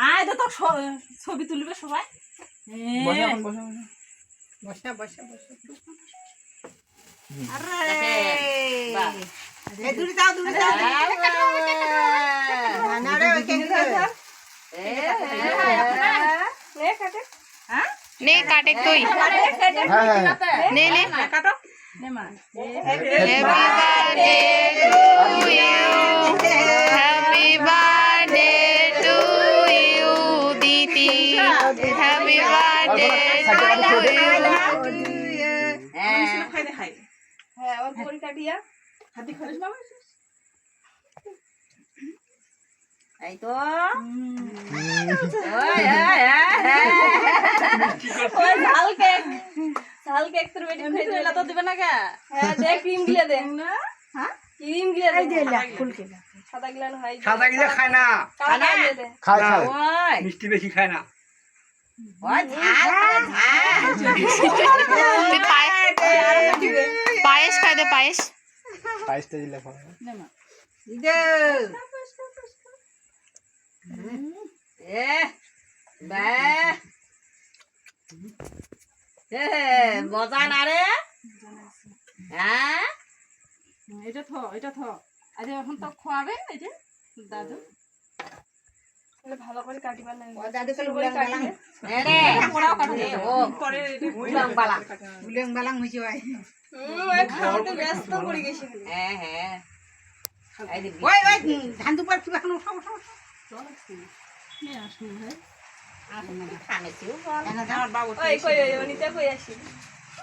আয় তো ছবি তুলবে সবাই। বসা বসা বসা আরে দূরে যাও দূরে যাও না রে ওই কেন নে কাটে তুই নে নে কাটো নে মা। Happy birthday to you happy birthday to you দিদি হ্যাপি বার্থডে টু ইউ হ্যাঁ ওর ফোন কাটিয়া হাতি খরচ বাবা এই তো ওই ঝাল কেক তোর বেটি খেয়ে দিলা তো দিবে না কে? হ্যাঁ দে ক্রিম গিলা দে না। হ্যাঁ ক্রিম গিলা দে দিলা ফুল গিলা সাদা গিলা না হয় সাদা গিলা খায় না কালা দে খায় খায় ওই মিষ্টি বেশি খায় না ওই ঝাল তুই পায়েস খাই দে পায়েস পায়েসটা দিলে নে মা দে এ বে এ মজা না রে হ্যাঁ এটা থ আজ এখন তো খাওয়াবে এই যে দাদু ভালো করে কাটিবা না ও দাদু কল বুলাং বালাং রে পোড়াও কাটে ও পরে বুলাং বালাং বুলাং বালাং হইছে ভাই ওই খাওয়াতে ব্যস্ত পড়ে গেছি হ্যাঁ হ্যাঁ এই যে ওই ওই ধান দুপার কি এখন উঠাও উঠাও নে আসুন ভাই খানেছিও বল আমার বাবু ওই কই অনিতা কই আসি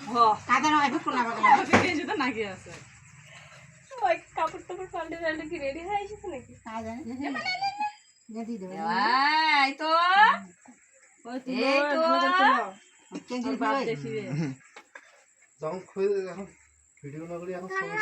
হ কাদের হয় ঢুকলা বাগলা কেজি তো নাকি আছে ওই কাপড় টাপড় পাল্টে কি রেডি হয়ে এসেছে নাকি কাজ জানে নেদি দে এই তো ওই তো কেঙ্গি বাপ দেখি রে যখন খুঁজে এখন ভিডিও না করি এখন ছবি